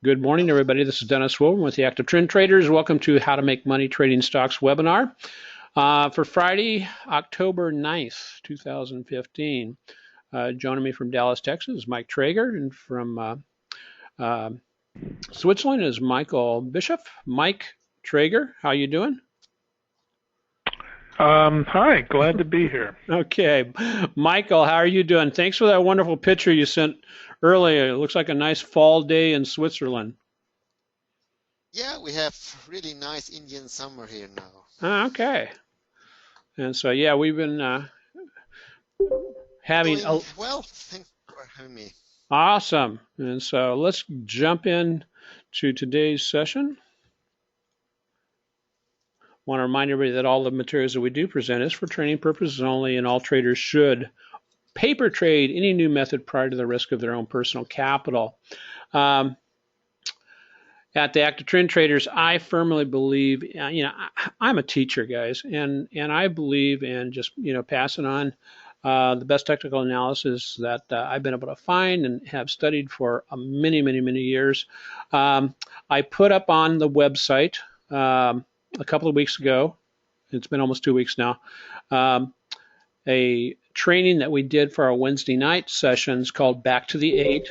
Good morning, everybody. This is Dennis Woven with the Active Trend Traders. Welcome to How to Make Money Trading Stocks webinar for Friday, October 9th, 2015. Joining me from Dallas, Texas is Mike Traeger, and from Switzerland is Michael Bishop. Mike Traeger, how you doing? Hi, glad to be here. Okay. Michael, how are you doing? Thanks for that wonderful picture you sent earlier. It looks like a nice fall day in Switzerland. Yeah, we have really nice Indian summer here now. Okay. And so, yeah, we've been having Doing a well, thanks for having me. awesome. And so let's jump in to today's session. Want to remind everybody that all the materials that we do present is for training purposes only, and all traders should paper trade any new method prior to the risk of their own personal capital. At the Active Trend Traders, I firmly believe, I'm a teacher, guys, and I believe in just, passing on the best technical analysis that I've been able to find and have studied for many, many, many years. I put up on the website a couple of weeks ago, it's been almost 2 weeks now, a training that we did for our Wednesday night sessions called Back to the Eight.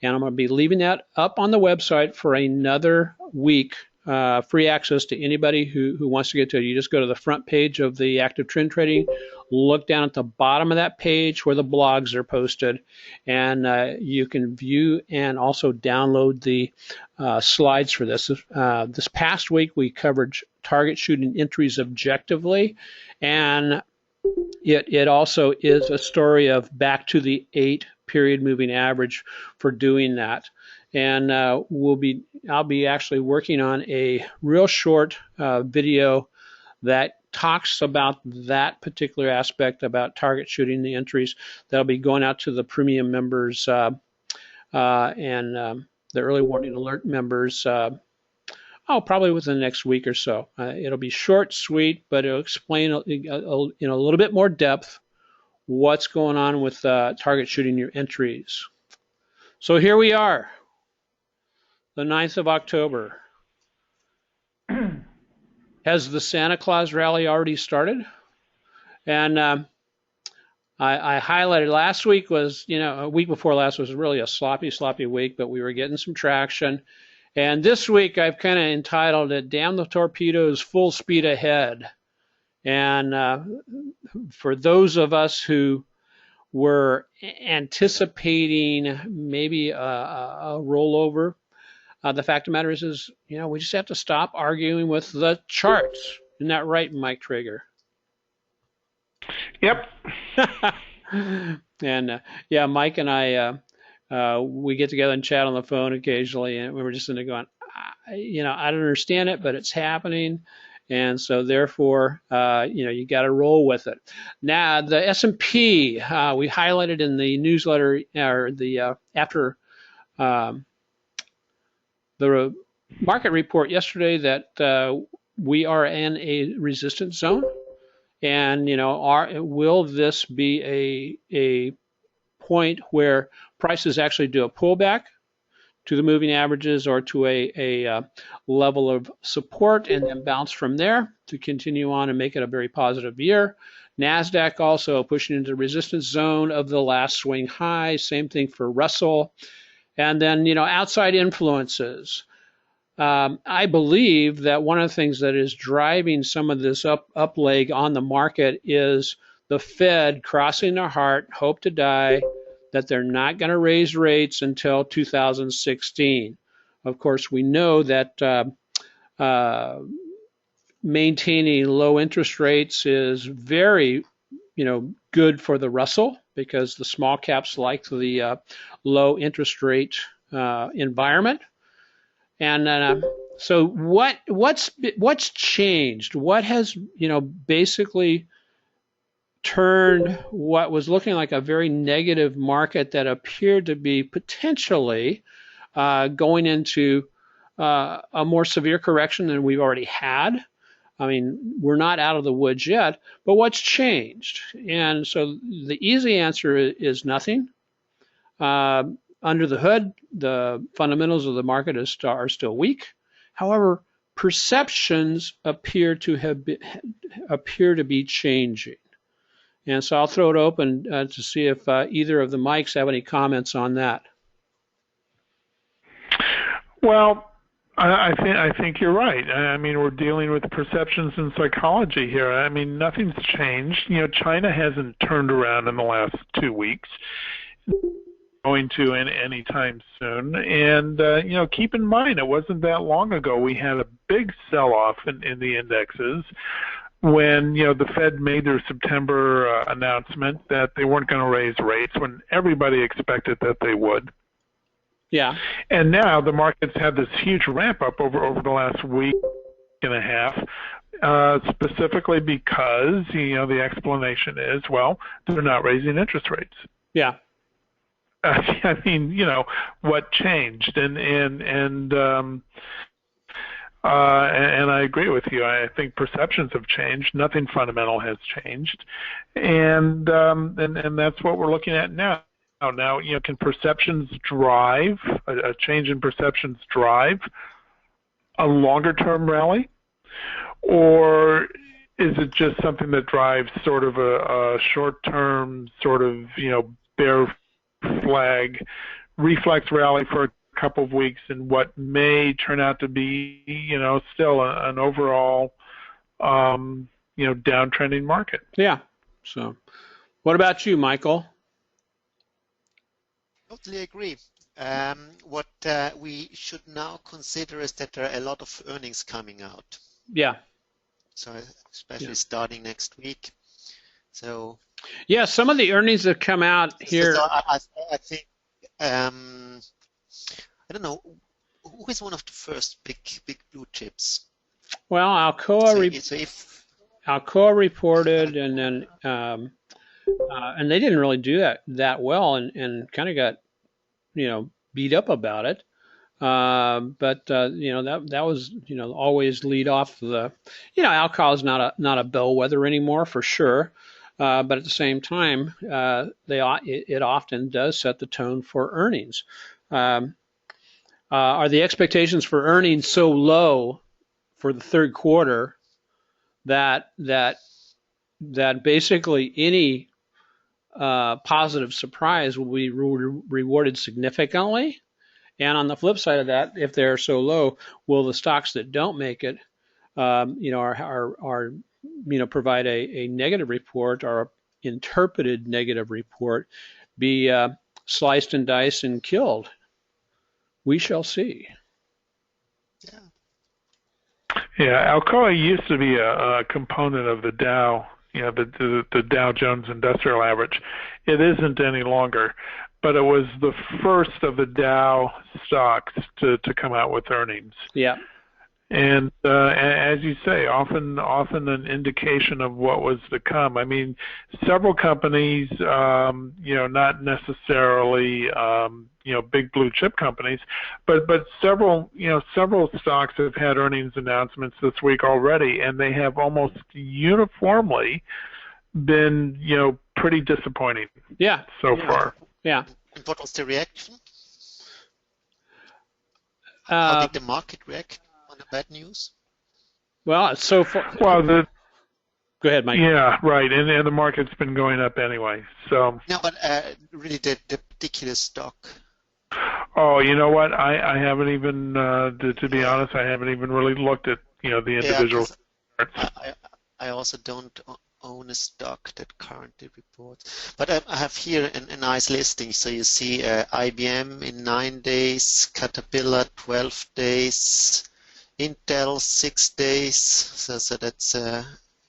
And I'm going to be leaving that up on the website for another week, free access to anybody who wants to get to it. You just go to the front page of the Active Trend Trading, look down at the bottom of that page where the blogs are posted, and you can view and also download the slides for this. This past week, we covered target shooting entries objectively, and it also is a story of back to the 8 period moving average for doing that. And I'll be actually working on a real short video that talks about that particular aspect about target shooting the entries. That'll be going out to the premium members and the early warning alert members. Probably within the next week or so. It'll be short, sweet, but it'll explain in a little bit more depth what's going on with target shooting your entries. So here we are, the 9th of October. Has the Santa Claus rally already started? And I highlighted last week was, a week before last was really a sloppy week, but we were getting some traction. And this week I've kind of entitled it, Damn the Torpedoes, Full Speed Ahead. And for those of us who were anticipating maybe a rollover, the fact of the matter is, we just have to stop arguing with the charts. Isn't that right, Mike Traeger? Yep. And yeah, Mike and I, we get together and chat on the phone occasionally, and we were just in there going, I don't understand it, but it's happening. And so therefore, you got to roll with it. Now, the S&P, we highlighted in the newsletter, or the after the market report yesterday that we are in a resistance zone. And, will this be a point where prices actually do a pullback to the moving averages or to a level of support and then bounce from there to continue on and make it a very positive year? NASDAQ also pushing into the resistance zone of the last swing high. Same thing for Russell. And then, outside influences. I believe that one of the things that is driving some of this up leg on the market is the Fed crossing their heart, hope to die, that they're not going to raise rates until 2016. Of course, we know that maintaining low interest rates is very, good for the Russell because the small caps like the low interest rate environment. And so what's changed? What has basically turned what was looking like a very negative market that appeared to be potentially going into a more severe correction than we've already had? I mean, we're not out of the woods yet, but what's changed? And so the easy answer is nothing. under the hood, the fundamentals of the market are still weak. However, perceptions appear to be changing. And so I'll throw it open to see if either of the mics have any comments on that. Well, I think you're right. I mean, we're dealing with perceptions and psychology here. I mean, nothing's changed. You know, China hasn't turned around in the last 2 weeks. Going to any time soon. And, you know, keep in mind, it wasn't that long ago we had a big sell-off in the indexes when, you know, the Fed made their September announcement that they weren't going to raise rates when everybody expected that they would. Yeah. And now the markets had this huge ramp up over the last week and a half, specifically because, you know, the explanation is, well, they're not raising interest rates. Yeah. I mean, you know, what changed? And I agree with you. I think perceptions have changed. Nothing fundamental has changed, and that's what we're looking at now. Now, you know, can perceptions drive a change in perceptions drive a longer-term rally, or is it just something that drives sort of a short-term sort of, you know, bear flag reflex rally for a couple of weeks and what may turn out to be, you know, still an overall, you know, downtrending market? Yeah. So, what about you, Michael? Totally agree. What we should now consider is that there are a lot of earnings coming out. Yeah. So especially starting next week. So yeah, some of the earnings that come out here. So I think I don't know who is one of the first big blue chips. Well, Alcoa reported, and then and they didn't really do that well, and kind of got, you know, beat up about it. But you know, that was, you know, always lead off the, you know, Alcoa is not a bellwether anymore for sure. But at the same time, it often does set the tone for earnings. Are the expectations for earnings so low for the third quarter that basically any positive surprise will be rewarded significantly? And on the flip side of that, if they're so low, will the stocks that don't make it, you know, are you know, provide a negative report or a interpreted negative report, be sliced and diced and killed? We shall see. Yeah, Alcoa used to be a component of the Dow, you know, the Dow Jones Industrial Average. It isn't any longer, but it was the first of the Dow stocks to come out with earnings. Yeah. And as you say, often an indication of what was to come. I mean, several companies, you know, not necessarily, you know, big blue chip companies, but several stocks have had earnings announcements this week already, and they have almost uniformly been, you know, pretty disappointing. Yeah. So far. Yeah. And what was the reaction? How did the market react on the bad news? Well, so far. Well, go ahead, Mike. Yeah, right, and the market's been going up anyway. So. No, but really the particular stock. Oh, you know what? I haven't even, to be honest, I haven't even really looked at, you know, the individual charts. I also don't own a stock that currently reports. But I have here a nice listing. So you see IBM in 9 days, Caterpillar 12 days, Intel 6 days. So that's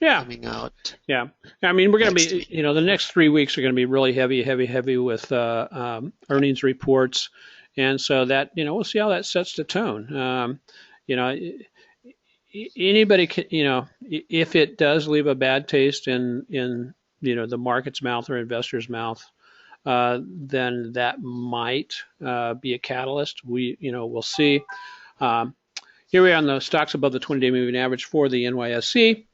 coming out. Yeah. I mean, we're going to be, you know, the next 3 weeks are going to be really heavy with earnings reports. And so that, you know, we'll see how that sets the tone. You know, anybody can, you know, if it does leave a bad taste in you know, the market's mouth or investor's mouth, then that might be a catalyst. We'll see. Here we are on the stocks above the 20-day moving average for the NYSE.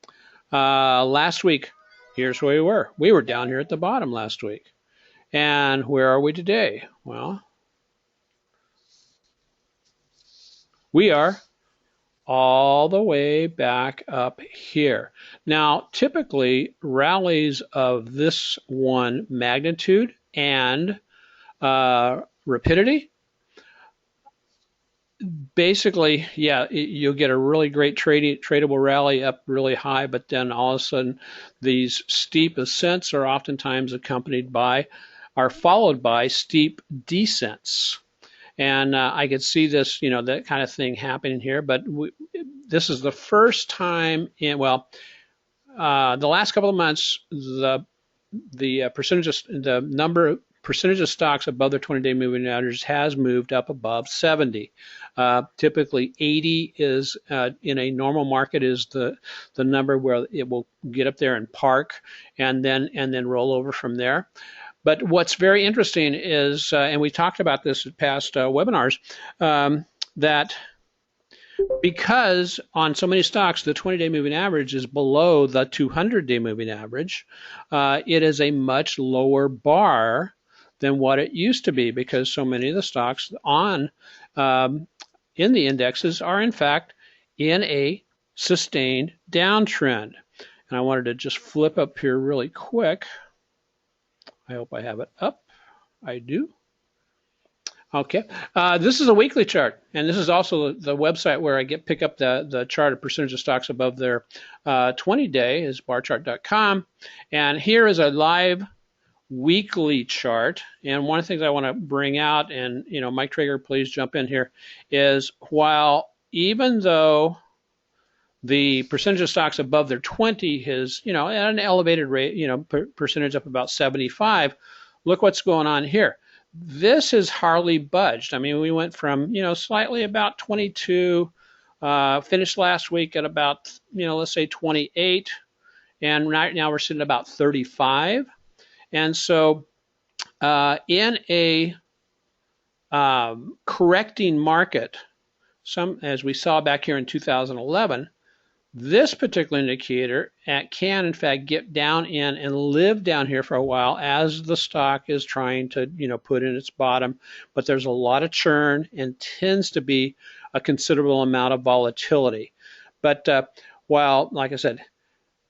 Last week, here's where we were. We were down here at the bottom last week. And where are we today? Well, We are all the way back up here. Now, typically, rallies of this one magnitude and rapidity, basically, yeah, you'll get a really great tradable rally up really high, but then all of a sudden, these steep ascents are oftentimes are followed by steep descents. And I could see this, that kind of thing happening here. But this is the first time the last couple of months, the percentage of stocks above their 20-day moving average has moved up above 70. Typically, 80 is in a normal market is the number where it will get up there and park, and then roll over from there. But what's very interesting is, and we talked about this at past webinars, that because on so many stocks, the 20-day moving average is below the 200-day moving average, it is a much lower bar than what it used to be, because so many of the stocks in the indexes are, in fact, in a sustained downtrend. And I wanted to just flip up here really quick. I hope I have it up. I do. Okay. This is a weekly chart, and this is also the website where I pick up the chart of percentage of stocks above their 20-day is barchart.com. And here is a live weekly chart. And one of the things I want to bring out, and Mike Traeger, please jump in here, is even though the percentage of stocks above their 20 is, at an elevated rate, percentage up about 75. Look what's going on here. This has hardly budged. I mean, we went from, slightly about 22, finished last week at about, let's say 28, and right now we're sitting at about 35. And so in a correcting market, as we saw back here in 2011, this particular indicator can, in fact, get down in and live down here for a while as the stock is trying to, put in its bottom. But there's a lot of churn and tends to be a considerable amount of volatility. But while, like I said,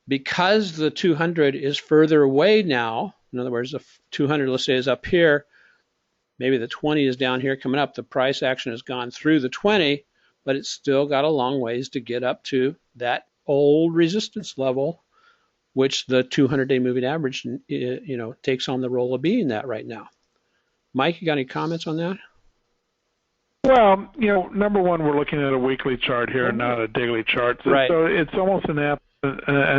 because the 200 is further away now, in other words, the 200, let's say, is up here, maybe the 20 is down here coming up, the price action has gone through the 20, but it's still got a long ways to get up to that old resistance level, which the 200-day moving average, takes on the role of being that right now. Mike, you got any comments on that? Well, number one, we're looking at a weekly chart here, not a daily chart. So, right. So it's almost an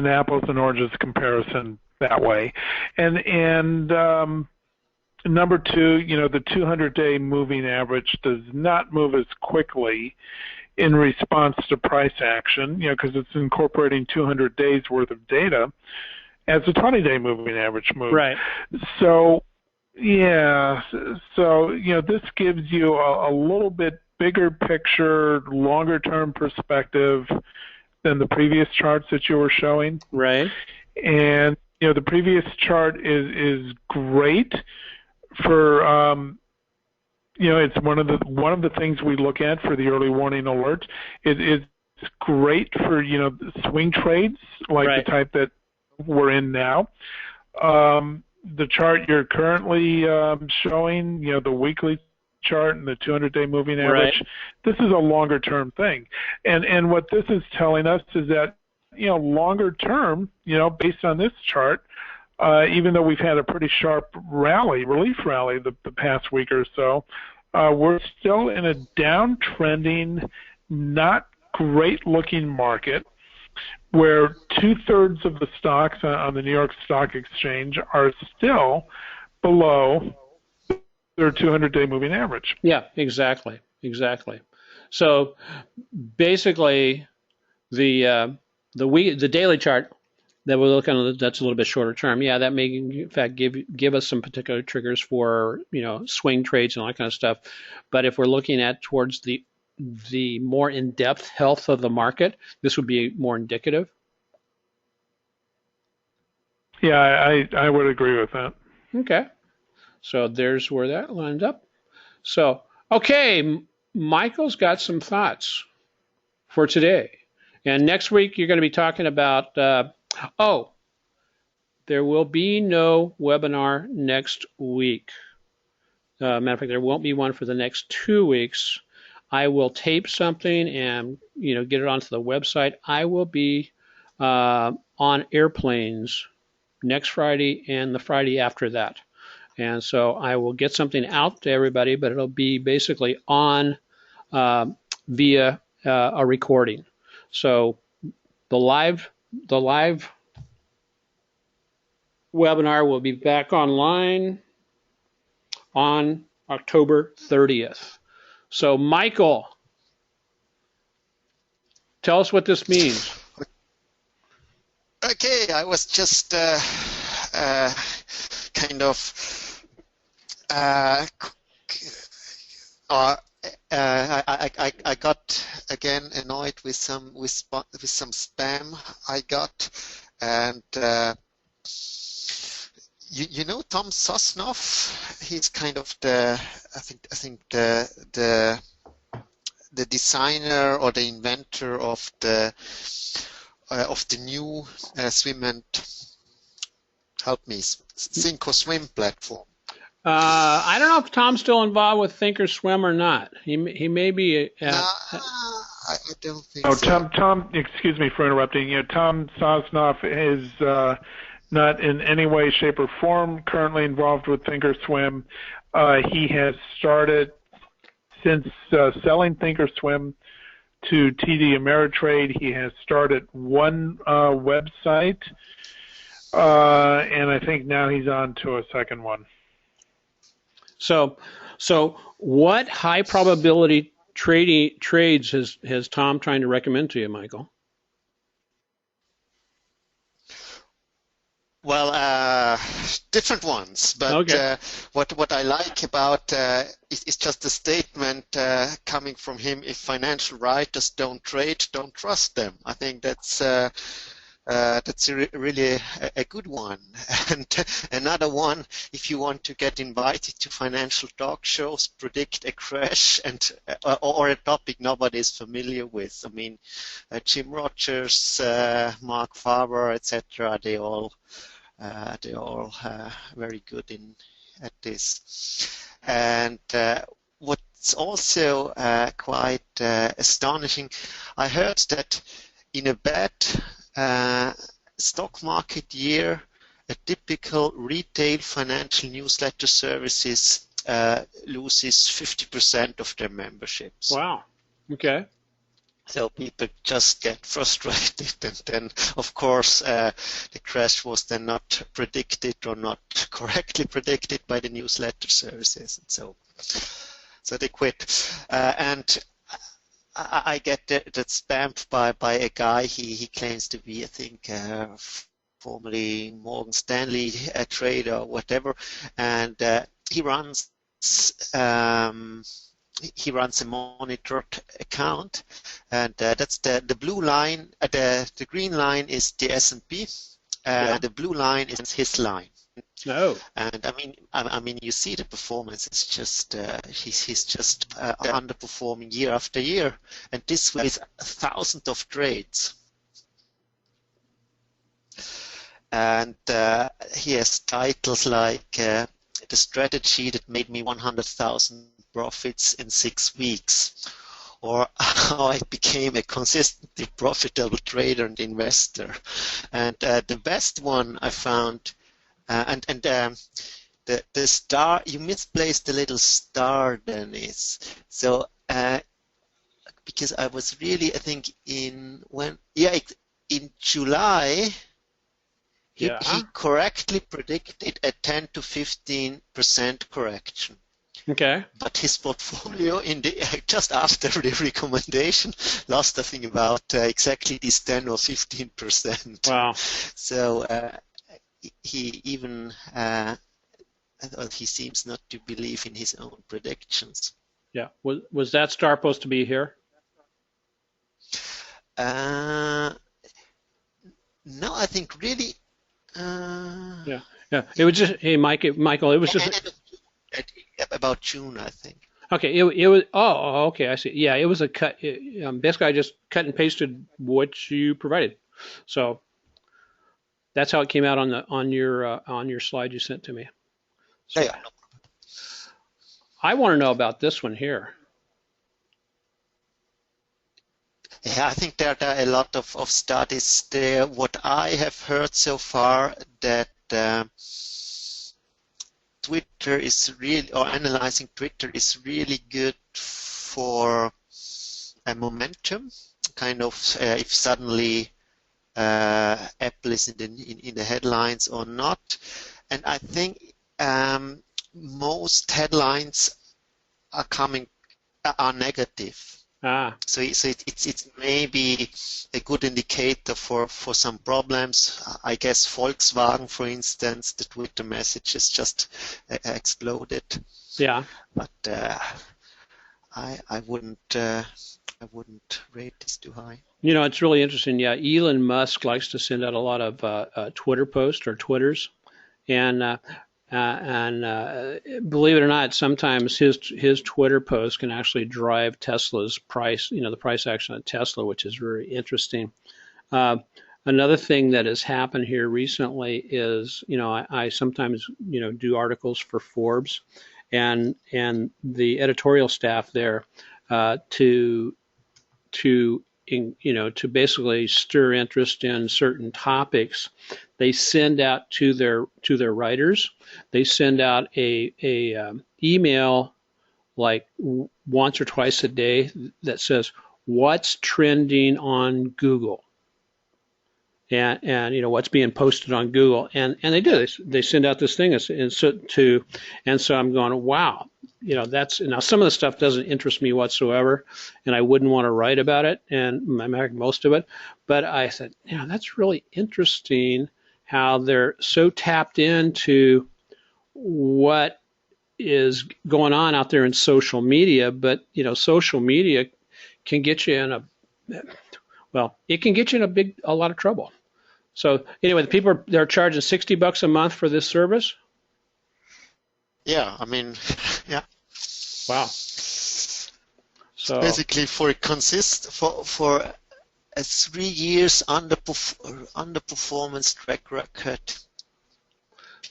apples and oranges comparison that way. And number two, the 200-day moving average does not move as quickly in response to price action, because it's incorporating 200 days worth of data as the 20-day moving average moves. Right. So, yeah, so, this gives you a little bit bigger picture, longer-term perspective than the previous charts that you were showing. Right. And, the previous chart is great for, it's one of the things we look at for the early warning alert. It's great for, swing trades like right. the type that we're in now. The chart you're currently showing, the weekly chart and the 200-day moving average, right. This is a longer-term thing. And what this is telling us is that, longer term, based on this chart, even though we've had a pretty sharp relief rally the past week or so, we're still in a downtrending, not great-looking market where 2/3 of the stocks on the New York Stock Exchange are still below their 200-day moving average. Yeah, exactly. So basically, the daily chart that we're looking at, that's a little bit shorter term. Yeah, that may in fact give us some particular triggers for swing trades and all that kind of stuff. But if we're looking at towards the more in-depth health of the market, this would be more indicative. Yeah, I would agree with that. Okay, so there's where that lines up. So okay, Michael's got some thoughts for today. And next week, you're going to be talking about, there will be no webinar next week. Matter of fact, there won't be one for the next 2 weeks. I will tape something and get it onto the website. I will be on airplanes next Friday and the Friday after that. And so I will get something out to everybody, but it'll be basically on via a recording. So the live webinar will be back online on October 30th. So Michael, tell us what this means. Okay, I was just kind of I got again annoyed with some spam I got, and you know Tom Sosnoff. He's kind of the I think the designer or the inventor of the new swim and help me Sink or Swim platform. I don't know if Tom's still involved with Thinkorswim or not. He may be. I don't think so. Tom, excuse me for interrupting. Tom Sosnoff is not in any way, shape, or form currently involved with Thinkorswim. He has started since selling Thinkorswim to TD Ameritrade. He has started one website, and I think now he's on to a second one. So what high probability trades has Tom trying to recommend to you, Michael? Well, different ones, but okay. What I like about is just a statement coming from him: if financial writers don't trade, don't trust them. I think that's really a good one. And another one: if you want to get invited to financial talk shows, predict a crash or a topic nobody is familiar with. I mean, Jim Rogers, Mark Farber, etc. They're all very good at this. And what's also quite astonishing, I heard that in a bad stock market year, a typical retail financial newsletter services loses 50% of their memberships. Wow. Okay. So people just get frustrated, and then, of course, the crash was then not predicted or not correctly predicted by the newsletter services, and so they quit. And I get that spammed by a guy. He claims to be, I think, formerly Morgan Stanley trader or whatever, and he runs a monitored account, and that's the blue line. The green line is the S&P. The blue line is his line. No. And I mean, you see the performance. It's just he's just underperforming year after year, and this with thousands of trades. And he has titles like the strategy that made me 100,000 profits in 6 weeks, or how I became a consistently profitable trader and investor. And the best one I found, the star, you misplaced the little star, Dennis. So because I was really, I think in July. He correctly predicted a 10 to 15% correction. Okay. But his portfolio just after the recommendation lost, I think, about exactly this 10 or 15%. Wow. So he even he seems not to believe in his own predictions. Yeah. Was that star supposed to be here? No, I think really. Yeah. It was just, hey, Michael. It was just about June, I think. Okay, it was. Oh, okay, I see. Yeah, it was a cut. Basically, I just cut and pasted what you provided. So that's how it came out on your slide you sent to me. Yeah, So yeah, no. I want to know about this one here. Yeah, I think there are a lot of studies there. What I have heard so far that Twitter is really, or analyzing Twitter is really good for a momentum, kind of if suddenly Apple is in the headlines or not. And I think most headlines are negative. Ah, So it's maybe a good indicator for some problems. I guess Volkswagen, for instance, the Twitter messages just exploded. yeah. But I wouldn't rate this too high. You know, it's really interesting. Yeah, Elon Musk likes to send out a lot of Twitter posts or Twitters, and believe it or not, sometimes his Twitter post can actually drive Tesla's price. You know, the price action of Tesla, which is very interesting. Uh, Another thing that has happened here recently is, you know, I sometimes, you know, do articles for Forbes, and the editorial staff there to you know, to basically stir interest in certain topics, they send out to their writers, they send out a email like once or twice a day that says what's trending on Google, and you know what's being posted on Google, and they send out this thing, and so I'm going, wow, you know, that's, now some of the stuff doesn't interest me whatsoever, and I wouldn't want to write about it, and most of it, but I said, you know, that's really interesting how they're so tapped into what is going on out there in social media, but you know, social media can get you in it can get you in a lot of trouble. So anyway, the people they're charging $60 a month for this service. Yeah, I mean, yeah. Wow. So basically for a 3 years underperformance track record.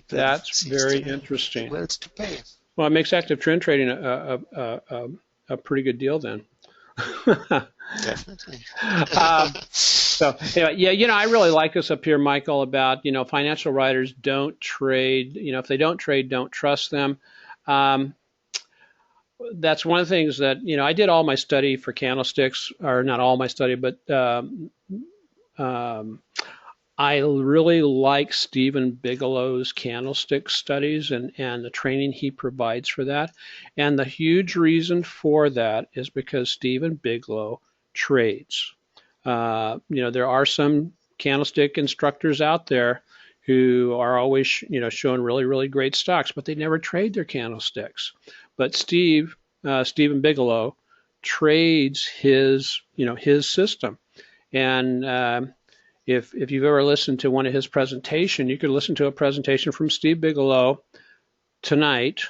That's very interesting. Well, it's to pay. Well, it makes active trend trading a pretty good deal then. Definitely. So anyway, yeah, you know, I really like this up here, Michael, about, you know, financial writers don't trade. You know, if they don't trade, don't trust them. That's one of the things that, you know, I did all my study for candlesticks, or not all my study, but I really like Stephen Bigelow's candlestick studies and the training he provides for that. And the huge reason for that is because Stephen Bigelow trades. You know, there are some candlestick instructors out there who are always, you know, showing really, really great stocks, but they never trade their candlesticks. But Stephen Bigelow trades his, you know, his system. And if you've ever listened to one of his presentations, you could listen to a presentation from Steve Bigelow tonight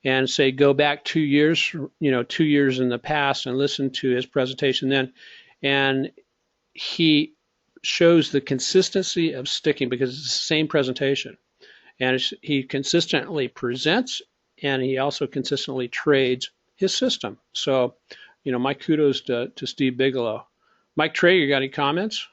and say, go back 2 years, you know, 2 years in the past and listen to his presentation then. And he shows the consistency of sticking, because it's the same presentation. And he consistently presents, and he also consistently trades his system. So, you know, my kudos to Steve Bigelow. Mike Traeger, you got any comments?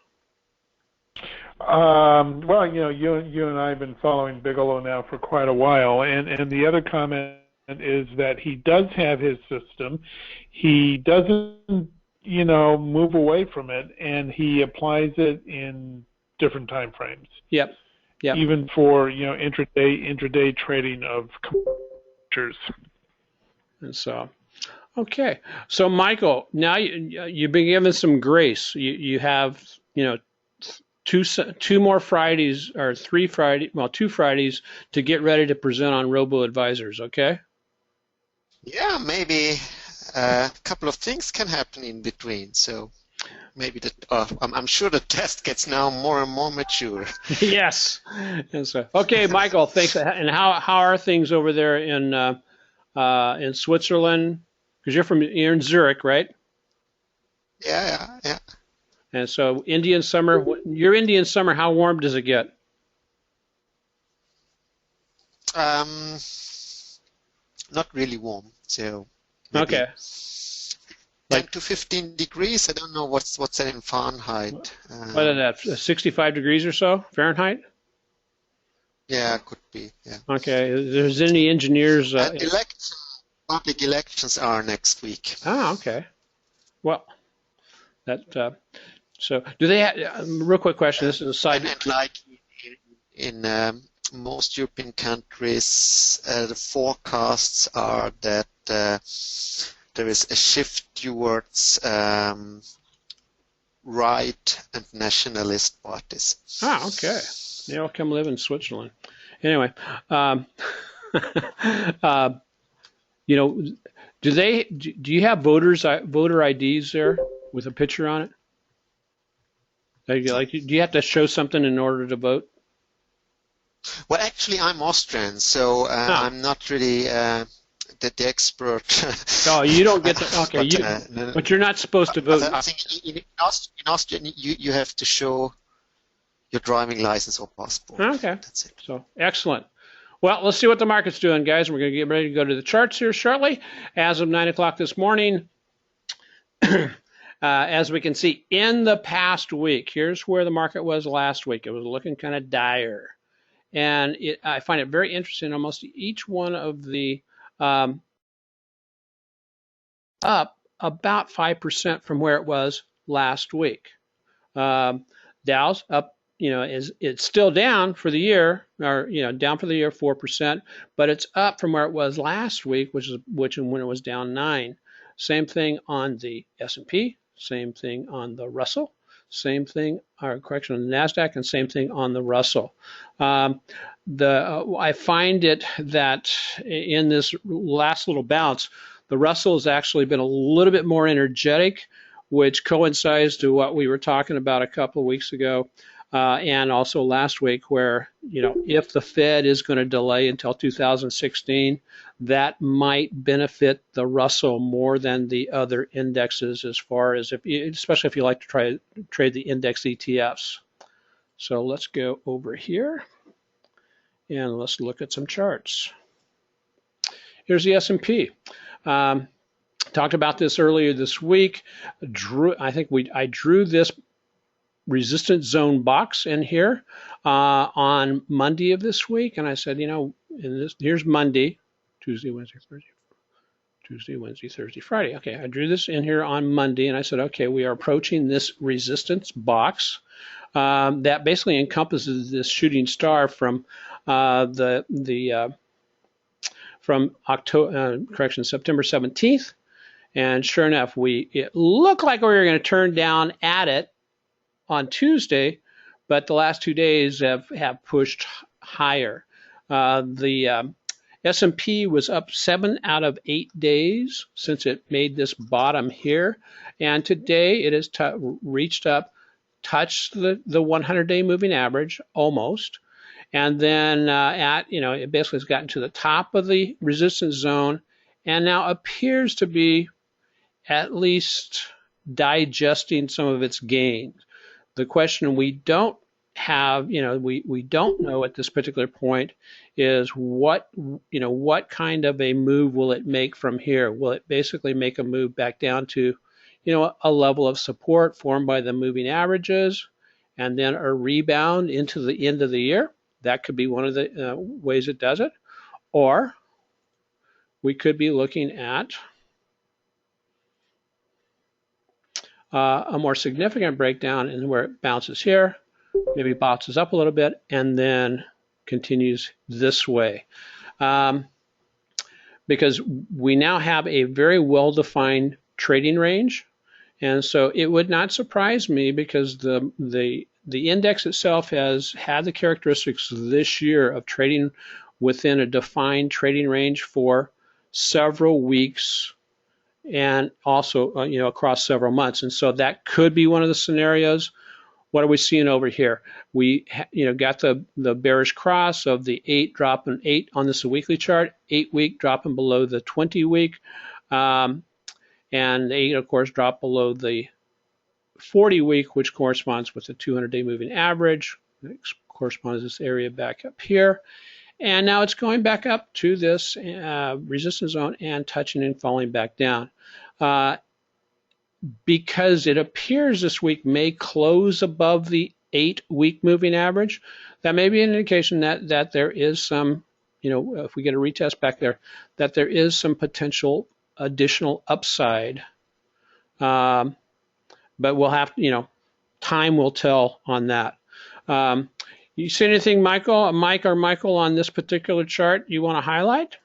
Well, you know, you and I have been following Bigelow now for quite a while, and the other comment is that he does have his system. He doesn't, you know, move away from it, and he applies it in different time frames. Yep. Yep. Even for, you know, intraday trading of futures. And so, okay. So, Michael, now you've been given some grace. You have, you know, two more Fridays, or 2 Fridays to get ready to present on Robo Advisors. Okay. Yeah, maybe a couple of things can happen in between. So maybe I'm sure the test gets now more and more mature. Yes. And so, okay, Michael, thanks. And how are things over there in in Switzerland, because you're in Zurich, right? Yeah. And so Indian summer, your Indian summer, how warm does it get? Um, Not really warm, so maybe Okay, 10 like to 15 degrees. I don't know what's that in Fahrenheit. what is that, 65 degrees or so Fahrenheit? Yeah, could be. Yeah. Okay, there's any engineers? And public elections are next week. Okay. Well, that so do they have, real quick question, this is a side. And like in most European countries, the forecasts are that there is a shift towards right and nationalist parties. Okay. Maybe I'll come live in Switzerland. Anyway, you know, do you have voter IDs there with a picture on it? Like, do you have to show something in order to vote? Well, actually, I'm Austrian, so I'm not really the expert. Oh, you don't get to. Okay, but you're not supposed to vote. I think in Austria, you have to show your driving license or passport. Okay. That's it. So excellent. Well, let's see what the market's doing, guys. We're going to get ready to go to the charts here shortly. As of 9 o'clock this morning, as we can see in the past week, here's where the market was last week. It was looking kind of dire. And I find it very interesting. Almost each one of the up about 5% from where it was last week. Dow's up, it's still down for the year, or down for the year 4%, but it's up from where it was last week, which when it was down 9. Same thing on the S&P, same thing on the Russell, same thing, or correction, on the Nasdaq, and same thing on the Russell. I find it that in this last little bounce, the Russell has actually been a little bit more energetic, which coincides to what we were talking about a couple of weeks ago, and also last week, where if the Fed is going to delay until 2016, that might benefit the Russell more than the other indexes, as far as especially if you like to trade the index ETFs. So let's go over here and let's look at some charts. Here's the S&P. Talked about this earlier this week. I drew this resistance zone box in here on Monday of this week, and I said, here's Monday, Tuesday, Wednesday, Thursday, Friday. Okay, I drew this in here on Monday, and I said, okay, we are approaching this resistance box that basically encompasses this shooting star from September 17th. And sure enough, it looked like we were going to turn down at it on Tuesday, but the last 2 days have pushed higher. The S&P was up 7 out of 8 days since it made this bottom here, and today it has touched the 100-day moving average almost, and then it basically has gotten to the top of the resistance zone, and now appears to be at least digesting some of its gains. The question we don't have, we don't know at this particular point is what kind of a move will it make from here? Will it basically make a move back down to, a level of support formed by the moving averages, and then a rebound into the end of the year? That could be one of the ways it does it. Or we could be looking at a more significant breakdown in where it bounces here, maybe bounces up a little bit, and then continues this way. Because we now have a very well-defined trading range, and so it would not surprise me, because the index itself has had the characteristics this year of trading within a defined trading range for several weeks, and also across several months. And so that could be one of the scenarios. what are we seeing over here? We got the bearish cross of the 8 dropping 8 on this weekly chart, 8-week dropping below the 20-week, and the 8 of course dropped below the 40-week, which corresponds with the 200-day moving average. It corresponds to this area back up here. And now it's going back up to this resistance zone and touching and falling back down. Because it appears this week may close above the 8-week moving average, that may be an indication that there is some, if we get a retest back there, that there is some potential additional upside. But we'll have, time will tell on that. You see anything, Mike or Michael, on this particular chart you want to highlight?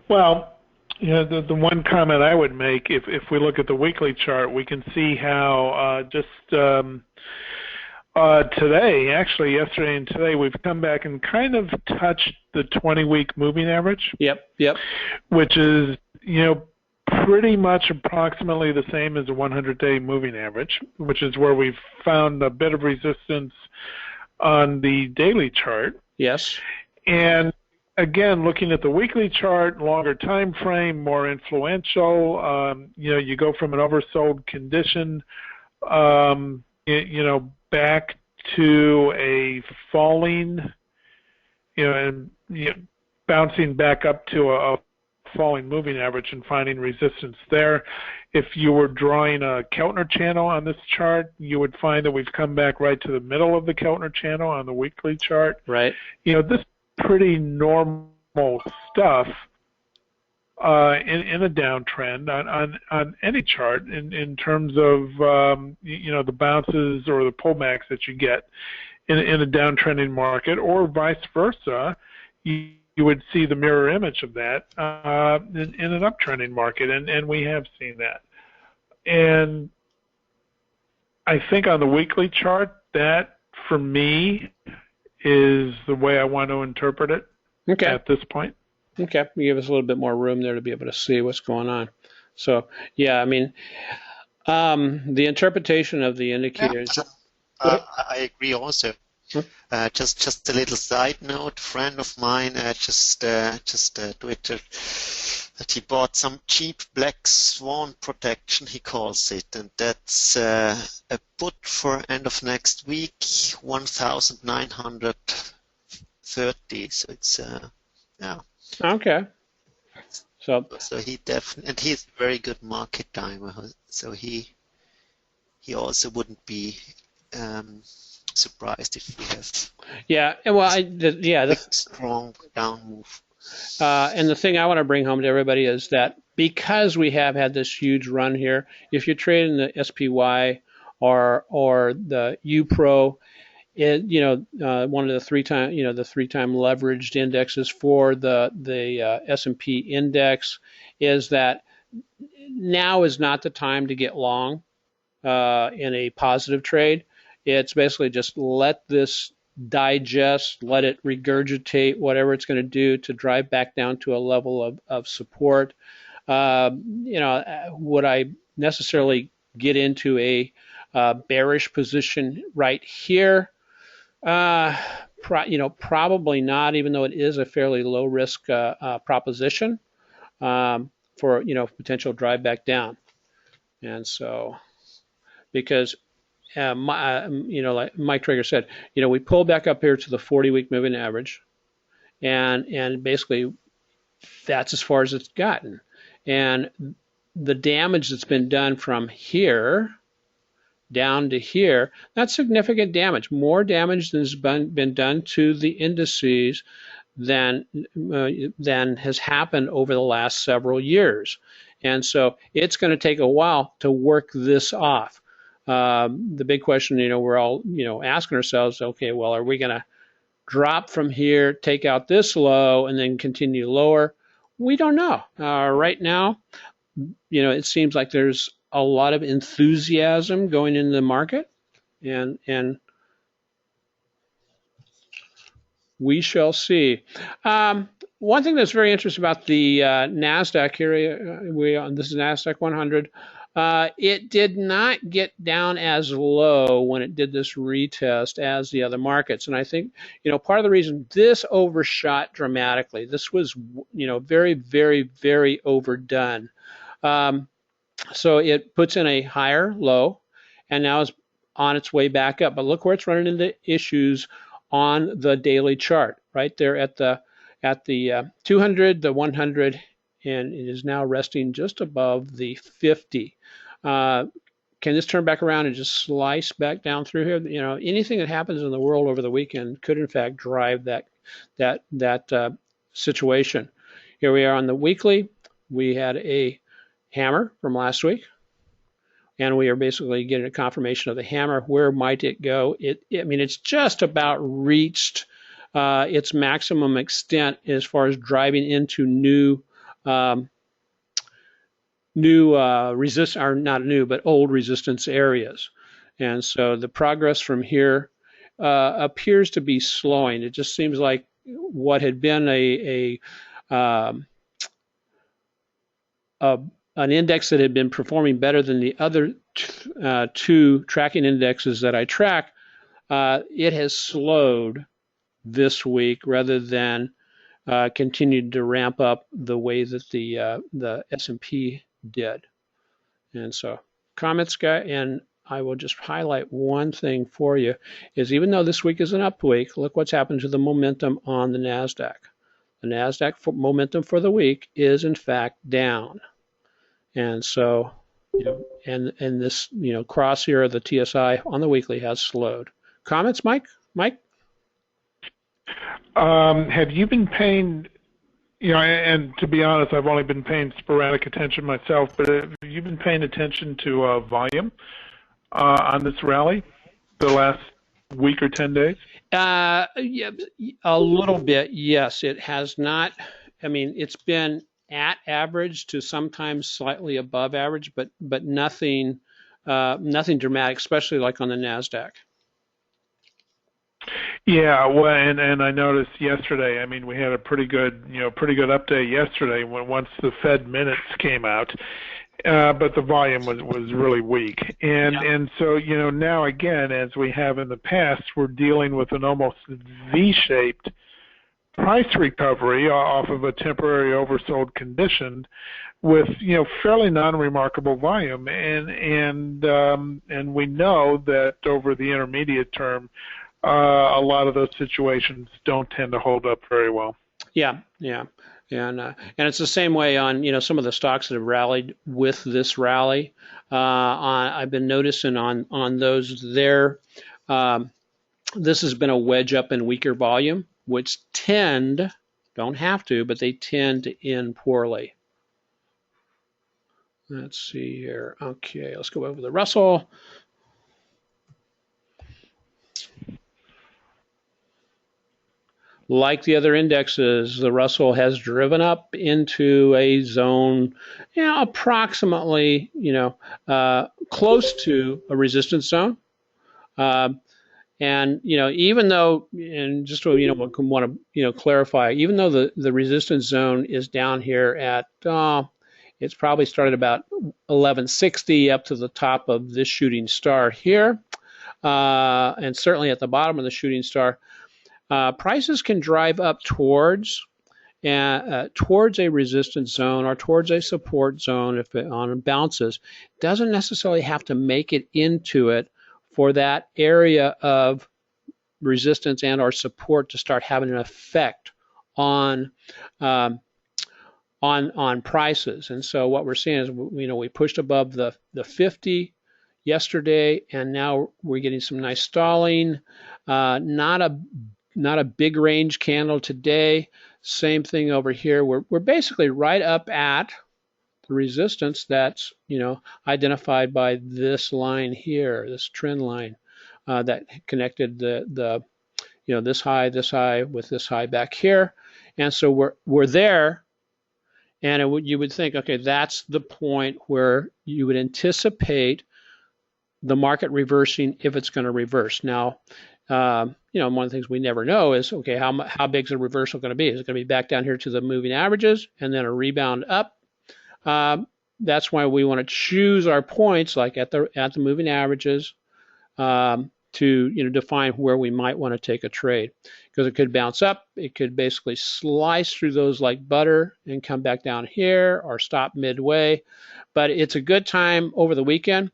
Well, the one comment I would make, if we look at the weekly chart, we can see how today, actually yesterday and today, we've come back and kind of touched the 20-week moving average. Yep. Which is, pretty much approximately the same as a 100-day moving average, which is where we've found a bit of resistance on the daily chart. Yes. And again, looking at the weekly chart, longer time frame, more influential, you go from an oversold condition, back to a falling, and bouncing back up to a falling moving average and finding resistance there. If you were drawing a Keltner channel on this chart, you would find that we've come back right to the middle of the Keltner channel on the weekly chart. Right. This is pretty normal stuff in a downtrend on any chart in terms of the bounces or the pullbacks that you get in a downtrending market, or vice versa. You would see the mirror image of that in an uptrending market, and we have seen that. And I think on the weekly chart, that for me is the way I want to interpret it at this point. Okay, you give us a little bit more room there to be able to see what's going on. So, yeah, I mean, the interpretation of the indicators. I agree also. Just a little side note. A friend of mine just tweeted that he bought some cheap black swan protection, he calls it, and that's a put for end of next week, 1,930. So it's yeah. Okay. So he definitely, and he's a very good market timer. So he also wouldn't be surprised if we have strong down move. And the thing I want to bring home to everybody is that because we have had this huge run here, if you're trading the SPY or the UPRO, one of the three time leveraged indexes for the S&P index, is that now is not the time to get long in a positive trade. It's basically just let this digest, let it regurgitate whatever it's going to do to drive back down to a level of support. Would I necessarily get into a bearish position right here? Probably not, even though it is a fairly low risk proposition for potential drive back down. And so, because like Mike Traeger said, we pulled back up here to the 40-week moving average, and basically that's as far as it's gotten. And the damage that's been done from here down to here, that's significant damage, more damage than has been done to the indices than has happened over the last several years. And so it's going to take a while to work this off. The big question, we're all, asking ourselves, okay, well, are we going to drop from here, take out this low, and then continue lower? We don't know. Right now, it seems like there's a lot of enthusiasm going into the market, and we shall see. One thing that's very interesting about the NASDAQ here, this is NASDAQ 100. It did not get down as low when it did this retest as the other markets. And I think, part of the reason this overshot dramatically, this was, very, very, very overdone. So it puts in a higher low and now is on its way back up. But look where it's running into issues on the daily chart, right there at the 200, the 100, and it is now resting just above the 50. Can this turn back around and just slice back down through here? Anything that happens in the world over the weekend could in fact drive that situation. Here we are on the weekly. We had a hammer from last week, and we are basically getting a confirmation of the hammer. Where might it go? It's just about reached its maximum extent as far as driving into old resistance areas. And so the progress from here appears to be slowing. It just seems like what had been an index that had been performing better than the other two tracking indexes that I track, it has slowed this week rather than continued to ramp up the way that the S&P did. And so comments, guy, and I will just highlight one thing for you, is even though this week is an up week, look what's happened to the momentum on the NASDAQ. The NASDAQ momentum for the week is in fact down. And so, and this, cross here of the TSI on the weekly has slowed. Comments, Mike? Have you been paying, and to be honest, I've only been paying sporadic attention myself, but have you been paying attention to volume on this rally the last week or 10 days? Yeah, a little bit, yes. It has not, it's been at average to sometimes slightly above average, but nothing dramatic, especially like on the NASDAQ. Yeah, well, and I noticed yesterday. We had a pretty good update yesterday once the Fed minutes came out, but the volume was really weak, and so now again, as we have in the past, we're dealing with an almost V-shaped price recovery off of a temporary oversold condition with fairly non-remarkable volume, and we know that over the intermediate term a lot of those situations don't tend to hold up very well. Yeah, and it's the same way on some of the stocks that have rallied with this rally. I've been noticing on those there. This has been a wedge up in weaker volume, which don't have to, but they tend to end poorly. Let's see here. Okay, let's go over the Russell. Like the other indexes, the Russell has driven up into a zone, approximately, close to a resistance zone. And even though, and just to want to clarify, even though the resistance zone is down here at it's probably started about 1160 up to the top of this shooting star here, and certainly at the bottom of the shooting star, prices can drive up towards a resistance zone or towards a support zone if it on bounces. Doesn't necessarily have to make it into it for that area of resistance and or support to start having an effect on prices. And so what we're seeing is, we pushed above the 50 yesterday, and now we're getting some nice stalling. Not a big range candle today. Same thing over here. We're basically right up at the resistance that's identified by this line here, this trend line that connected the this high with this high back here, and so we're there. And you would think, okay, that's the point where you would anticipate the market reversing if it's going to reverse. Now, one of the things we never know is, okay, how big is the reversal going to be? Is it going to be back down here to the moving averages and then a rebound up? that's why we want to choose our points, like at the moving averages, to define where we might want to take a trade, because it could bounce up, it could basically slice through those like butter and come back down here, or stop midway. But it's a good time over the weekend,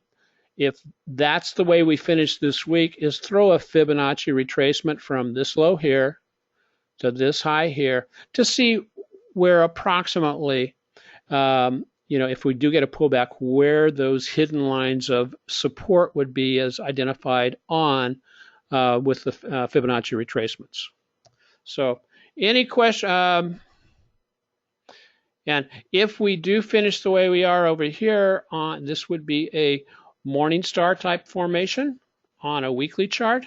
if that's the way we finish this week, is throw a Fibonacci retracement from this low here to this high here to see where approximately, if we do get a pullback, where those hidden lines of support would be as identified on with the Fibonacci retracements. So any question? And if we do finish the way we are over here, this would be a morning star type formation on a weekly chart.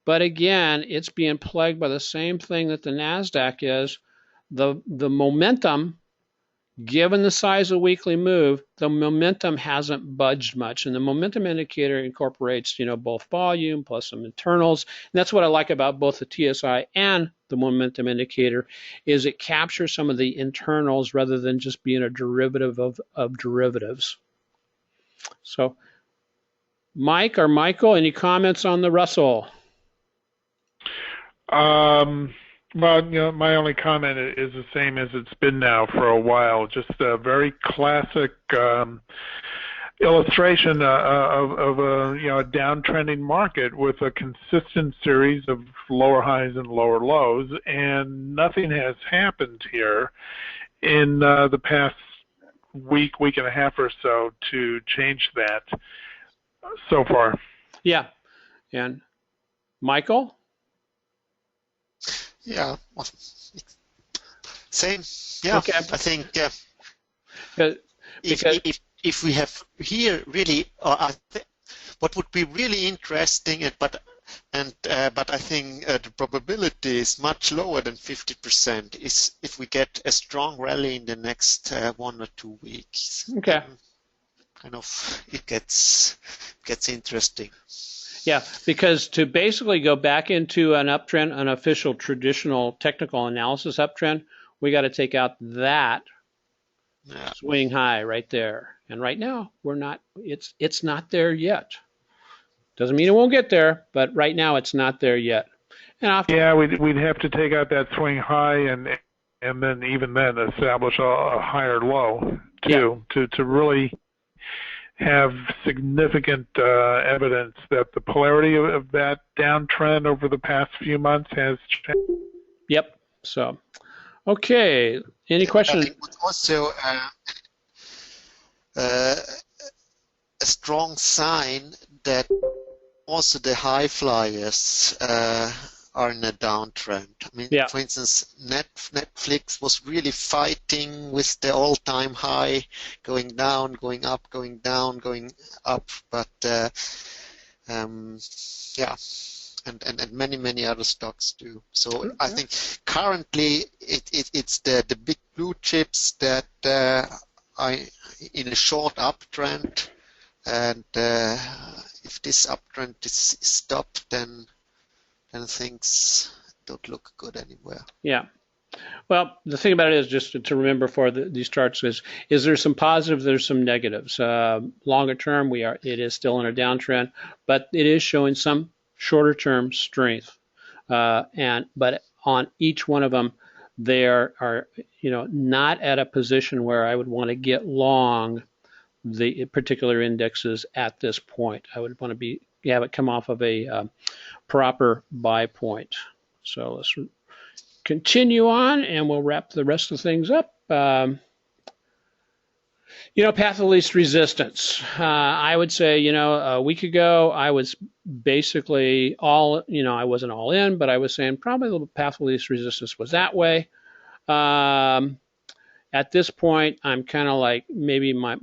But again, it's being plagued by the same thing that the NASDAQ is. The momentum, given the size of the weekly move, the momentum hasn't budged much. And the momentum indicator incorporates, both volume plus some internals. And that's what I like about both the TSI and the momentum indicator, is it captures some of the internals rather than just being a derivative of derivatives. So Mike or Michael, any comments on the Russell? Well, my only comment is the same as it's been now for a while. Just a very classic illustration of a downtrending market with a consistent series of lower highs and lower lows, and nothing has happened here in the past week and a half or so to change that so far. Yeah. And Michael? Yeah, well, same. Yeah, okay. I think because if we have here really, what would be really interesting, but I think the probability is much lower than 50%, is if we get a strong rally in the next 1 or 2 weeks. Okay. Kind of it gets interesting. Yeah, because to basically go back into an uptrend, an official traditional technical analysis uptrend, we got to take out that swing high right there. And right now we're not. It's not there yet. Doesn't mean it won't get there, but right now it's not there yet. And yeah, we'd have to take out that swing high and then even then establish a higher low too, to really have significant evidence that the polarity of that downtrend over the past few months has changed. Yep. So, okay. Any questions? I think also a strong sign that also the high flyers are in a downtrend. I mean, for instance, Netflix was really fighting with the all-time high, going down, going up, going down, going up. But yeah, and many other stocks too. So I think currently it's the big blue chips that are in a short uptrend, and if this uptrend is stopped, then things don't look good anywhere. Yeah. Well, the thing about it is just to remember for these charts is there's some positives, there's some negatives. Longer term, it is still in a downtrend, but it is showing some shorter term strength. But on each one of them, they are not at a position where I would want to get long the particular indexes at this point. I would want to have it come off of a proper buy point. So let's continue on, and we'll wrap the rest of the things up. Path of least resistance. I would say, a week ago, I was basically I wasn't all in, but I was saying probably the path of least resistance was that way. At this point, I'm kind of like maybe my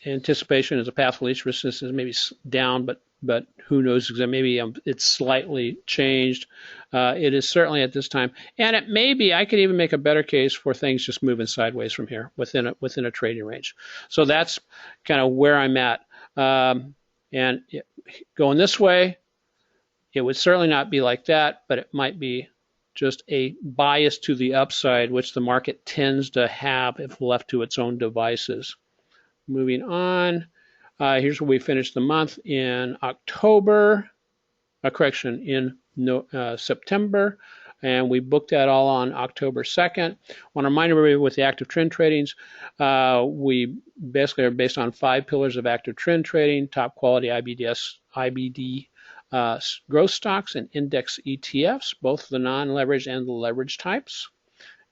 anticipation is a path of least resistance maybe down, but who knows exactly? Maybe it's slightly changed. It is certainly at this time, and it may be. I could even make a better case for things just moving sideways from here within a trading range. So that's kind of where I'm at. And going this way, it would certainly not be like that, but it might be just a bias to the upside, which the market tends to have if left to its own devices. Moving on, here's where we finished the month in October, in September, and we booked that all on October 2nd. I want to remind everybody with the active trend tradings, we basically are based on 5 pillars of active trend trading: top quality IBD growth stocks and index ETFs, both the non-leveraged and the leveraged types.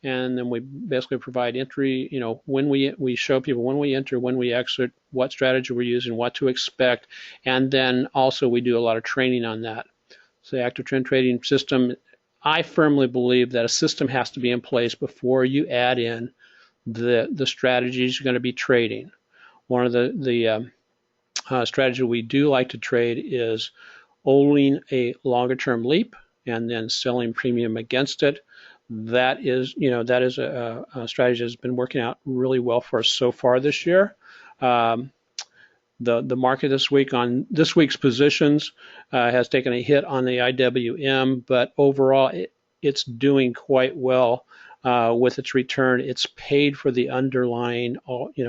And then we basically provide entry, when we show people when we enter, when we exit, what strategy we're using, what to expect, and then also we do a lot of training on that. So the active trend trading system, I firmly believe that a system has to be in place before you add in the strategies you're going to be trading. One of the strategy we do like to trade is owning a longer term leap and then selling premium against it. That is a strategy that's been working out really well for us so far this year. The market this week on this week's positions has taken a hit on the IWM, but overall it's doing quite well with its return. It's paid for the underlying,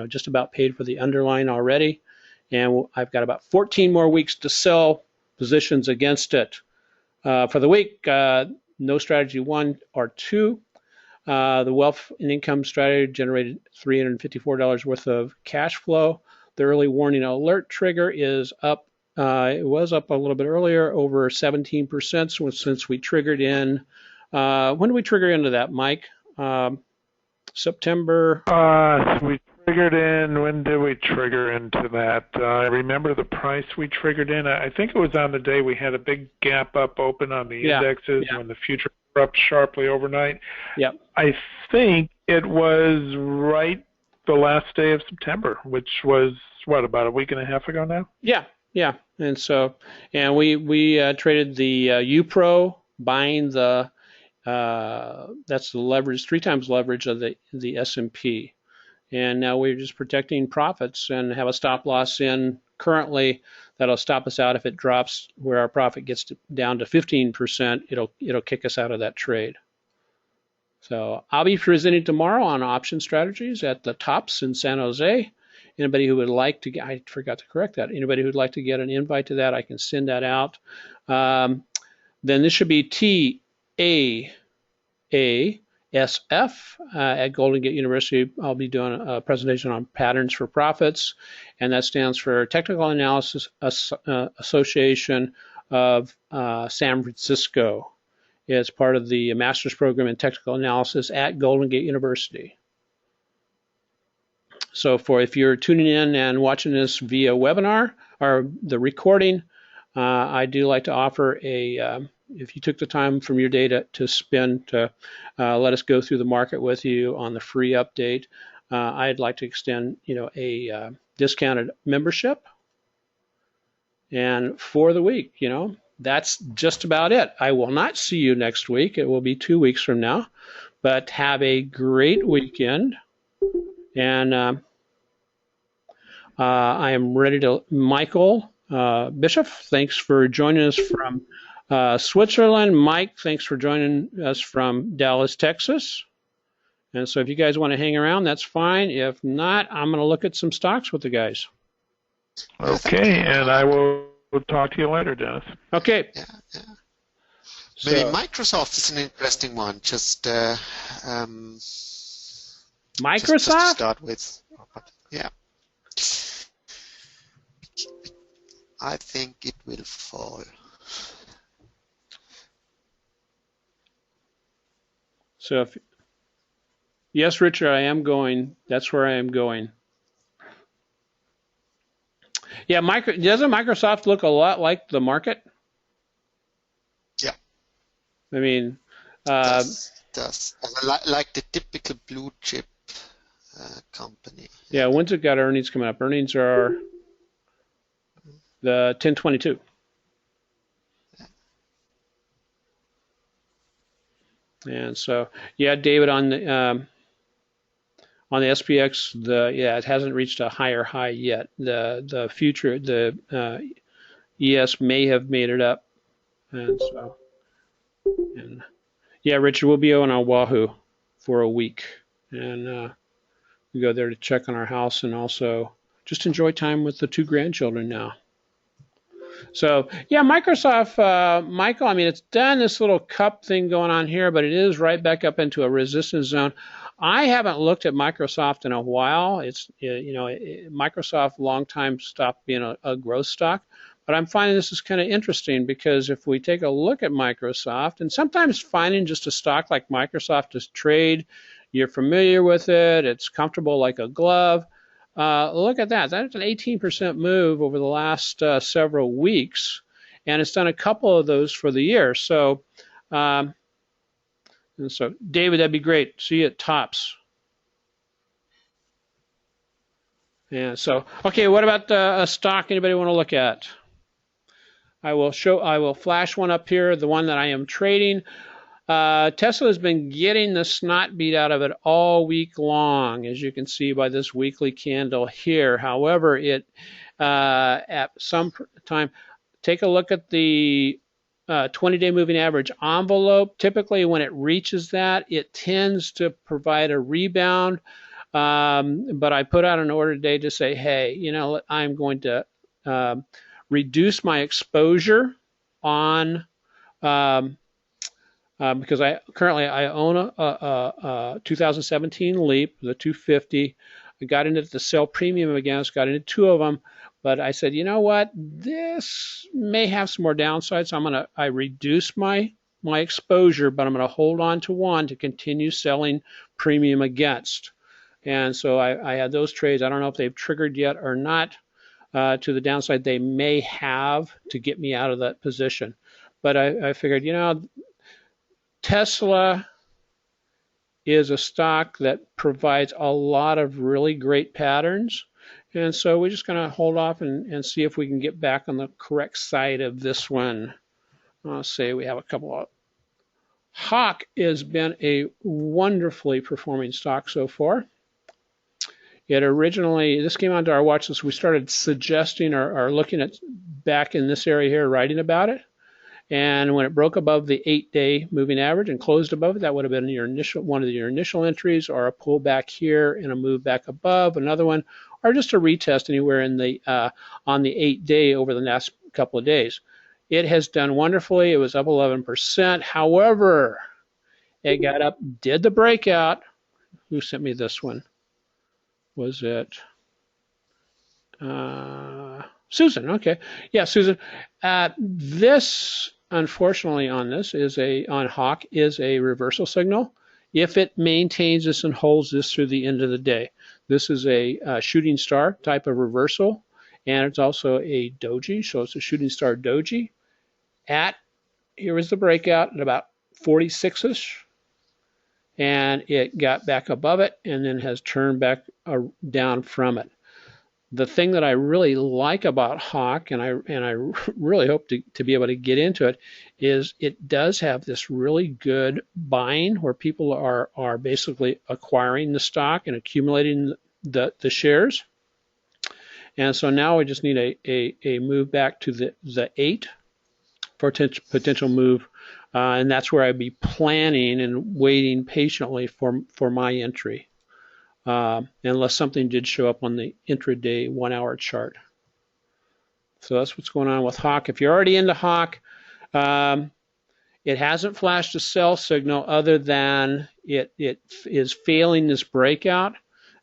just about paid for the underlying already, and I've got about 14 more weeks to sell positions against it. For the week, no strategy 1 or 2. The wealth and income strategy generated $354 worth of cash flow. The early warning alert trigger is up. It was up a little bit earlier, over 17%. Since we triggered in, when did we trigger into that, Mike? September. We triggered in. When did we trigger into that? I remember the price we triggered in. I think it was on the day we had a big gap up open on the indexes when the future were up sharply overnight. Yeah. I think it was right the last day of September, which was about a week and a half ago now. Yeah. And we traded the UPRO, buying the that's the leverage, 3 times leverage of the S&P. And now we're just protecting profits and have a stop loss in currently that'll stop us out if it drops where our profit gets down to 15%. It'll kick us out of that trade. So I'll be presenting tomorrow on option strategies at the Tops in San Jose. Anybody who would like to get, I forgot to correct that. Anybody who'd like to get an invite to that, I can send that out. Then this should be TAASF at Golden Gate University. I'll be doing a presentation on patterns for profits, and that stands for Technical Analysis Association of San Francisco. It's part of the master's program in technical analysis at Golden Gate University. So if you're tuning in and watching this via webinar or the recording, I do like to offer if you took the time from your day to spend to let us go through the market with you on the free update, I'd like to extend a discounted membership. And for the week, that's just about it. I will not see you next week. It will be 2 weeks from now. But have a great weekend. And I am ready to, Michael Bishop, thanks for joining us from Switzerland. Mike, thanks for joining us from Dallas, Texas. And so if you guys want to hang around, that's fine. If not, I'm going to look at some stocks with the guys. Okay, and I will talk to you later, Dennis. Okay. Yeah. Maybe Microsoft is an interesting one. Just Microsoft? Just to start with. Yeah. I think it will fall. So yes, Richard, I am going. That's where I am going. Yeah, doesn't Microsoft look a lot like the market? Yeah. I mean, does like the typical blue chip company. Yeah, when's it got earnings coming up? Earnings are the 10/22. And so, yeah, David, on the SPX, it hasn't reached a higher high yet. The future, ES may have made it up, and so, Yeah, Richard, we'll be on Oahu for a week, and we go there to check on our house and also just enjoy time with the 2 grandchildren now. So yeah, Microsoft, Michael, I mean, it's done this little cup thing going on here, but it is right back up into a resistance zone. I haven't looked at Microsoft in a while. It's, Microsoft long time stopped being a growth stock, but I'm finding this is kind of interesting because if we take a look at Microsoft, and sometimes finding just a stock like Microsoft to trade, you're familiar with it, it's comfortable like a glove. Look at that. That's an 18% move over the last several weeks, and it's done a couple of those for the year. So, David, that'd be great. See you at Tops. Yeah. So, okay. What about a stock? Anybody want to look at? I will flash one up here. The one that I am trading. Tesla has been getting the snot beat out of it all week long, as you can see by this weekly candle here. However, it at some time, take a look at the 20-day moving average envelope. Typically, when it reaches that, it tends to provide a rebound. But I put out an order today to say, hey, I'm going to reduce my exposure on because I currently own a 2017 Leap, the 250. I got into the sell premium again. I got into 2 of them, but I said, you know what, this may have some more downside, so I reduce my exposure, but I'm going to hold on to one to continue selling premium against. And so I had those trades. I don't know if they've triggered yet or not to the downside. They may have to get me out of that position, but I figured, Tesla is a stock that provides a lot of really great patterns. And so we're just going to hold off and see if we can get back on the correct side of this one. I'll say we have a couple of. Hawk has been a wonderfully performing stock so far. This came onto our watch list. We started suggesting or looking at back in this area here, writing about it. And when it broke above the 8-day moving average and closed above it, that would have been one of your initial entries, or a pullback here and a move back above, another one, or just a retest anywhere in the on the 8-day over the last couple of days. It has done wonderfully. It was up 11%. However, it got up, did the breakout. Who sent me this one? Was it Susan? Okay, yeah, Susan. This, unfortunately, on Hawk is a reversal signal. If it maintains this and holds this through the end of the day, this is a shooting star type of reversal, and it's also a doji, so it's a shooting star doji. Here was the breakout at about 46-ish, and it got back above it and then has turned back down from it. The thing that I really like about Hawk, and I really hope to be able to get into it, is it does have this really good buying where people are basically acquiring the stock and accumulating the shares. And so now we just need a move back to the 8 for potential move, and that's where I'd be planning and waiting patiently for my entry. Unless something did show up on the intraday 1-hour chart. So that's what's going on with Hawk. If you're already into Hawk, it hasn't flashed a sell signal other than it is failing this breakout.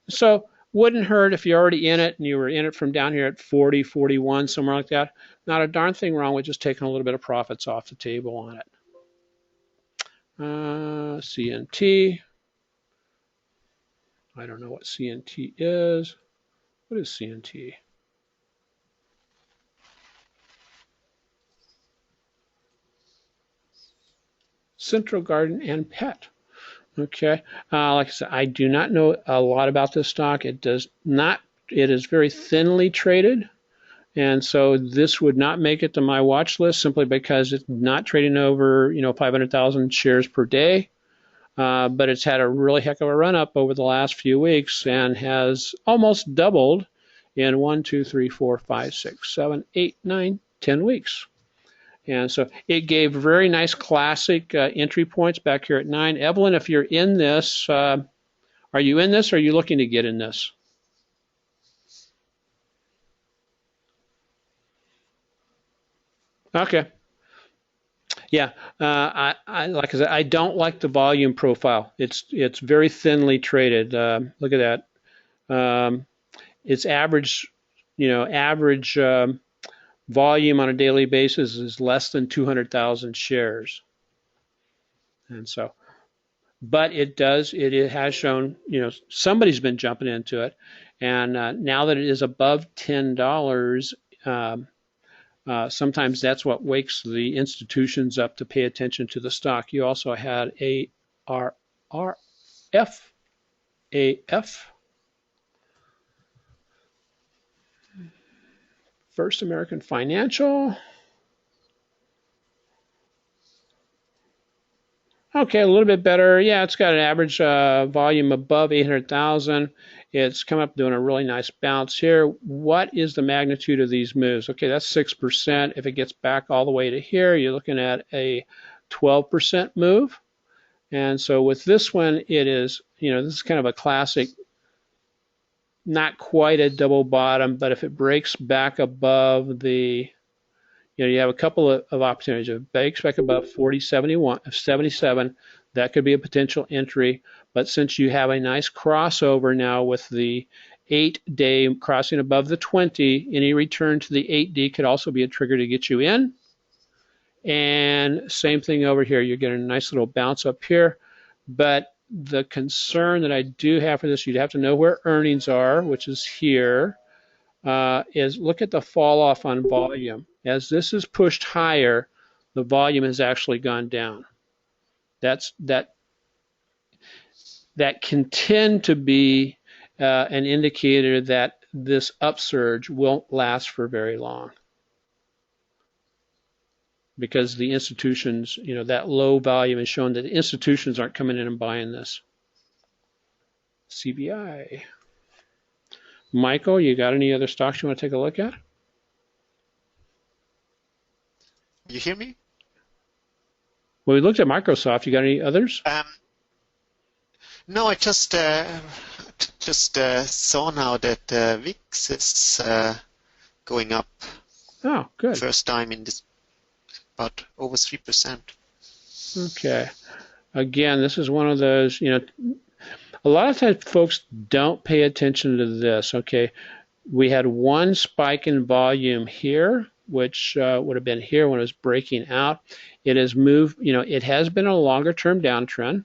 So wouldn't hurt if you're already in it and you were in it from down here at 40, 41, somewhere like that. Not a darn thing wrong with just taking a little bit of profits off the table on it. CNT. I don't know what CNT is. What is CNT? Central Garden and Pet. Okay. Like I said, I do not know a lot about this stock. It is very thinly traded. And so this would not make it to my watch list simply because it's not trading over, 500,000 shares per day. But it's had a really heck of a run up over the last few weeks and has almost doubled in 1, 2, 3, 4, 5, 6, 7, 8, 9, 10 weeks. And so it gave very nice classic entry points back here at 9. Evelyn, if you're in this, are you in this or are you looking to get in this? Okay. Yeah, I like I said, I don't like the volume profile. It's very thinly traded. Look at that. Its average, average volume on a daily basis is less than 200,000 shares. And so, but it has shown, somebody's been jumping into it. And now that it is above $10, sometimes that's what wakes the institutions up to pay attention to the stock. You also had AF, First American Financial. Okay, a little bit better. Yeah, it's got an average volume above 800,000. It's come up doing a really nice bounce here. What is the magnitude of these moves? Okay, that's 6%. If it gets back all the way to here, you're looking at a 12% move. And so with this one, it is, this is kind of a classic, not quite a double bottom, but if it breaks back above the, you have a couple of opportunities. If it breaks back above 77, that could be a potential entry. But since you have a nice crossover now with the 8-day crossing above the 20, any return to the 8D could also be a trigger to get you in. And same thing over here. You're getting a nice little bounce up here. But the concern that I do have for this, you'd have to know where earnings are, which is here, is look at the fall off on volume. As this is pushed higher, the volume has actually gone down. That can tend to be an indicator that this upsurge won't last for very long, because the institutions, that low volume has shown that the institutions aren't coming in and buying this. CBI. Michael, you got any other stocks you want to take a look at? You hear me? Well, we looked at Microsoft. You got any others? No, I just saw now that VIX is going up. Oh, good. First time in this, about over 3%. Okay. Again, this is one of those, a lot of times folks don't pay attention to this. Okay. We had one spike in volume here, which would have been here when it was breaking out. It has moved, it has been a longer term downtrend.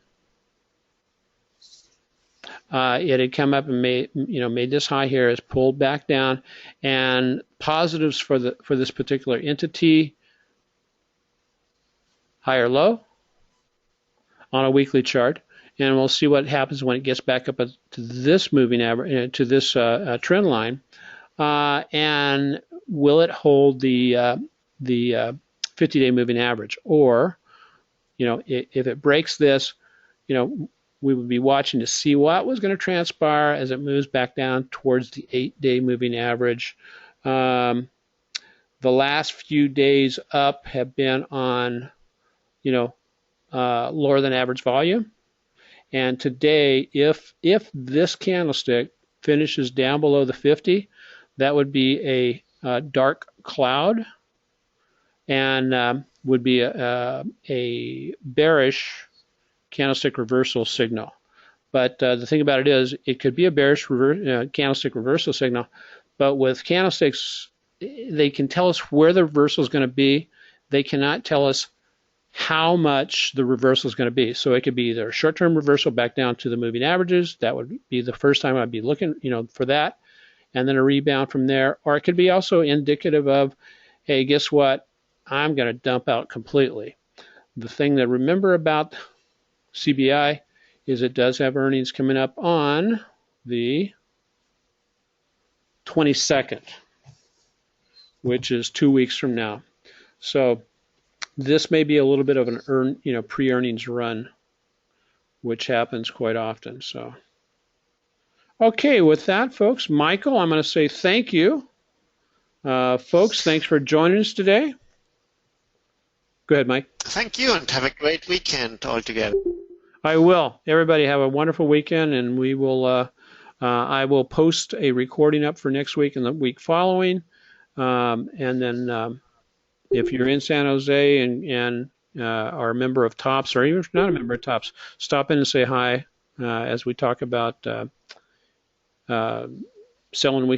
It had come up and made this high here, has pulled back down, and positives for this particular entity, higher low on a weekly chart, and we'll see what happens when it gets back up to this moving average, to this trend line, and will it hold the 50-day moving average, or if it breaks this, we would be watching to see what was going to transpire as it moves back down towards the 8-day moving average. The last few days up have been on, lower than average volume. And today, if this candlestick finishes down below the 50, that would be a dark cloud and would be a bearish candlestick reversal signal. But the thing about it is, it could be a bearish candlestick reversal signal, but with candlesticks, they can tell us where the reversal is going to be. They cannot tell us how much the reversal is going to be. So it could be either a short-term reversal back down to the moving averages. That would be the first time I'd be looking, for that, and then a rebound from there. Or it could be also indicative of, hey, guess what? I'm going to dump out completely. The thing to remember about CBI is it does have earnings coming up on the 22nd, which is 2 weeks from now. So this may be a little bit of an pre-earnings run, which happens quite often. So, okay, with that, folks, Michael, I'm going to say thank you. Folks, thanks for joining us today. Go ahead, Mike. Thank you, and have a great weekend altogether. I will. Everybody have a wonderful weekend, and we will. I will post a recording up for next week and the week following, and then if you're in San Jose and are a member of TOPS, or even if you're not a member of TOPS, stop in and say hi as we talk about selling